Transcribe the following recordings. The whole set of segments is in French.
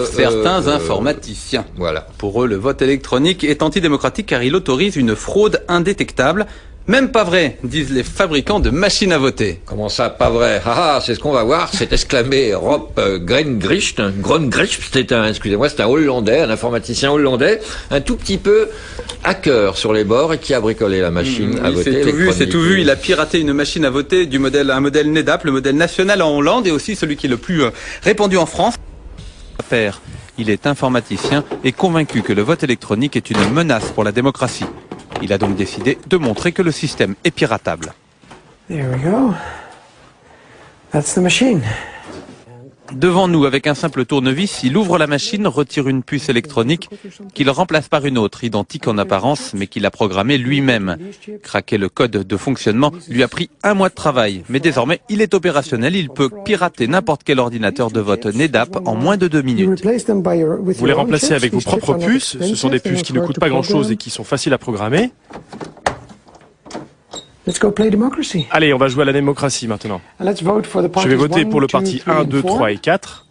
Certains informaticiens. Voilà. Pour eux, le vote électronique est antidémocratique car il autorise une fraude indétectable. Même pas vrai, disent les fabricants de machines à voter. Comment ça, pas vrai? Ah, c'est ce qu'on va voir, c'est exclamé Rob Grongricht. C'est un Hollandais, un informaticien hollandais, un tout petit peu hacker sur les bords et qui a bricolé la machine à voter électronique. C'est tout vu, il a piraté une machine à voter un modèle NEDAP, le modèle national en Hollande et aussi celui qui est le plus répandu en France. Il est informaticien et convaincu que le vote électronique est une menace pour la démocratie. Il a donc décidé de montrer que le système est piratable. There we go. That's the machine. Devant nous, avec un simple tournevis, il ouvre la machine, retire une puce électronique qu'il remplace par une autre, identique en apparence, mais qu'il a programmée lui-même. Craquer le code de fonctionnement lui a pris 1 mois de travail, mais désormais, il est opérationnel. Il peut pirater n'importe quel ordinateur de vote NEDAP en moins de 2 minutes. Vous les remplacez avec vos propres puces. Ce sont des puces qui ne coûtent pas grand-chose et qui sont faciles à programmer. Allez, on va jouer à la démocratie maintenant. Je vais voter pour le parti 1, 2, 3 et 4.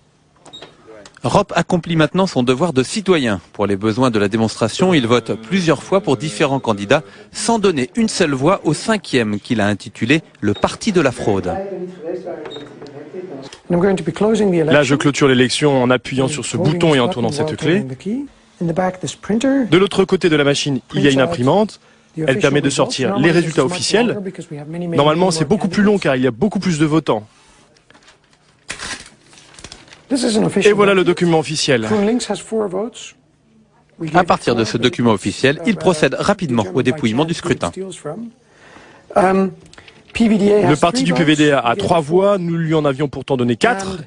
Rob accomplit maintenant son devoir de citoyen. Pour les besoins de la démonstration, il vote plusieurs fois pour différents candidats, sans donner une seule voix au 5e qu'il a intitulé « Le Parti de la fraude ». Là, je clôture l'élection en appuyant sur ce bouton et en tournant cette clé. De l'autre côté de la machine, il y a une imprimante. Elle permet de sortir les résultats officiels. Normalement, c'est beaucoup plus long car il y a beaucoup plus de votants. Et voilà le document officiel. À partir de ce document officiel, il procède rapidement au dépouillement du scrutin. Le parti du PVD a 3 voix, nous lui en avions pourtant donné 4.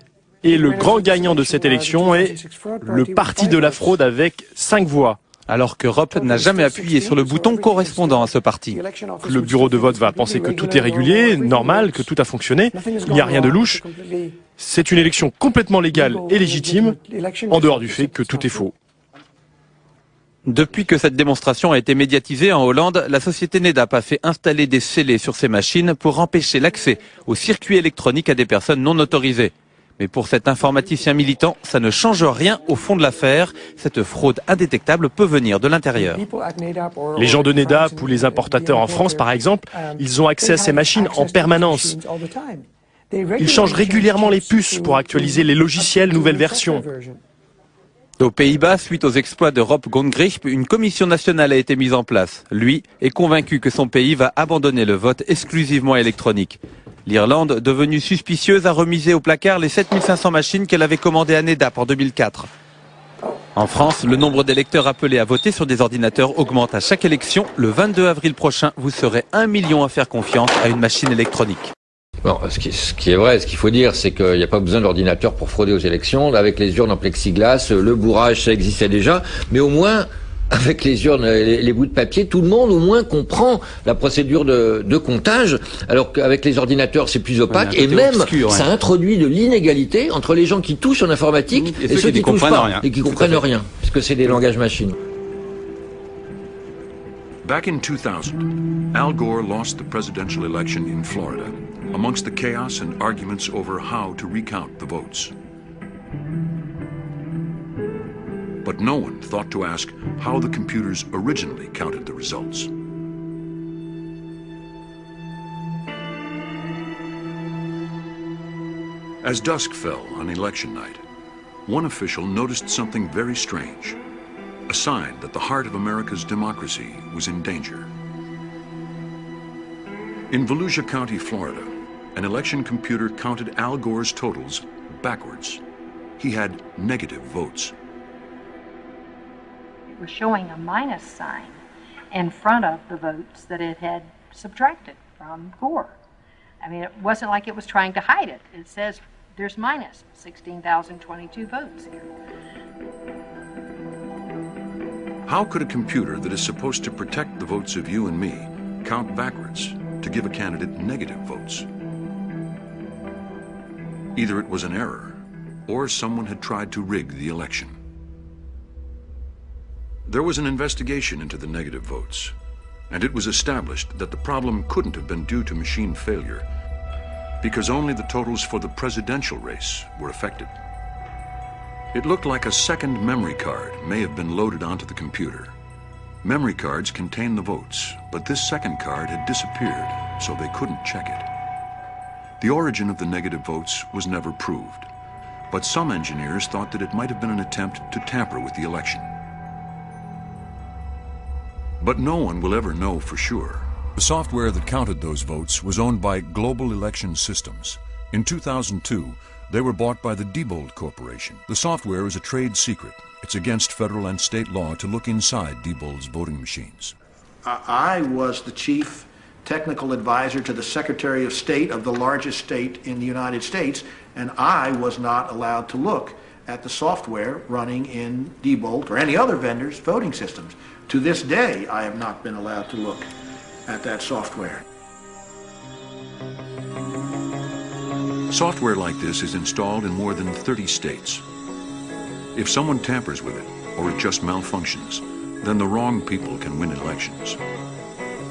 Et le grand gagnant de cette élection est le parti de la fraude avec 5 voix. Alors que Rob n'a jamais appuyé sur le bouton correspondant à ce parti. Le bureau de vote va penser que tout est régulier, normal, que tout a fonctionné. Il n'y a rien de louche. C'est une élection complètement légale et légitime, en dehors du fait que tout est faux. Depuis que cette démonstration a été médiatisée en Hollande, la société NEDAP a fait installer des scellés sur ses machines pour empêcher l'accès aux circuits électroniques à des personnes non autorisées. Mais pour cet informaticien militant, ça ne change rien au fond de l'affaire. Cette fraude indétectable peut venir de l'intérieur. Les gens de NEDAP ou les importateurs en France, par exemple, ils ont accès à ces machines en permanence. Ils changent régulièrement les puces pour actualiser les logiciels nouvelles versions. Aux Pays-Bas, suite aux exploits de Rob Grongricht, une commission nationale a été mise en place. Lui est convaincu que son pays va abandonner le vote exclusivement électronique. L'Irlande, devenue suspicieuse, a remisé au placard les 7500 machines qu'elle avait commandées à NEDAP en 2004. En France, le nombre d'électeurs appelés à voter sur des ordinateurs augmente à chaque élection. Le 22 avril prochain, vous serez 1 million à faire confiance à une machine électronique. Bon, ce qui est vrai, ce qu'il faut dire, c'est qu'il n'y a pas besoin d'ordinateur pour frauder aux élections. Avec les urnes en plexiglas, le bourrage, ça existait déjà. Mais au moins, avec les urnes, les bouts de papier, tout le monde au moins comprend la procédure de comptage, alors qu'avec les ordinateurs c'est plus opaque, et même obscur, ça introduit de l'inégalité entre les gens qui touchent en informatique et ceux qui touchent pas, et qui comprennent rien, puisque c'est des langages machines. Back in 2000, Al Gore lost the presidential election in Florida, amongst the chaos and arguments over how to recount the votes. But no one thought to ask how the computers originally counted the results. As dusk fell on election night, one official noticed something very strange, a sign that the heart of America's democracy was in danger. In Volusia County, Florida, an election computer counted Al Gore's totals backwards. He had negative votes. Was showing a minus sign in front of the votes that it had subtracted from Gore. I mean, it wasn't like it was trying to hide it. It says there's minus 16,022 votes here. How could a computer that is supposed to protect the votes of you and me count backwards to give a candidate negative votes? Either it was an error, or someone had tried to rig the election. There was an investigation into the negative votes, and it was established that the problem couldn't have been due to machine failure, because only the totals for the presidential race were affected. It looked like a second memory card may have been loaded onto the computer. Memory cards contained the votes, but this second card had disappeared, so they couldn't check it. The origin of the negative votes was never proved, but some engineers thought that it might have been an attempt to tamper with the election. But no one will ever know for sure. The software that counted those votes was owned by Global Election Systems. In 2002, they were bought by the Diebold Corporation. The software is a trade secret. It's against federal and state law to look inside Diebold's voting machines. I was the chief technical advisor to the Secretary of State of the largest state in the United States, and I was not allowed to look at the software running in Diebold or any other vendor's voting systems. To this day, I have not been allowed to look at that software. Software like this is installed in more than 30 states. If someone tampers with it, or it just malfunctions, then the wrong people can win elections.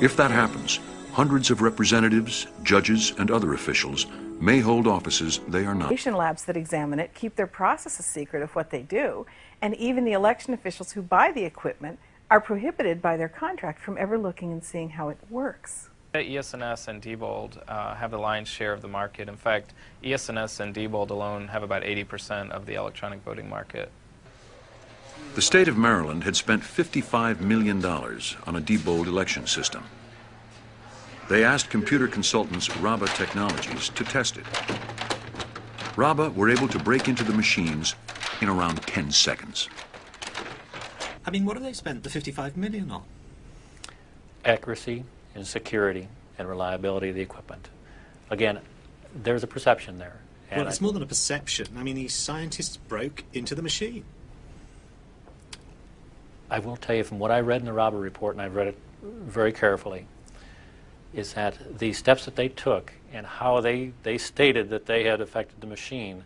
If that happens, hundreds of representatives, judges, and other officials may hold offices they are not. Election labs that examine it keep their process a secret of what they do, and even the election officials who buy the equipment are prohibited by their contract from ever looking and seeing how it works. ES&S and Diebold have the lion's share of the market. In fact, ES&S and Diebold alone have about 80% of the electronic voting market. The state of Maryland had spent $55 million on a Diebold election system. They asked computer consultants Raba Technologies to test it. Raba were able to break into the machines in around 10 seconds. I mean, what have they spent the $55 million on? Accuracy and security and reliability of the equipment. Again, there's a perception there. Well, it's more than a perception. I mean, these scientists broke into the machine. I will tell you from what I read in the Raba report, and I've read it very carefully, is that the steps that they took and how they stated that they had affected the machine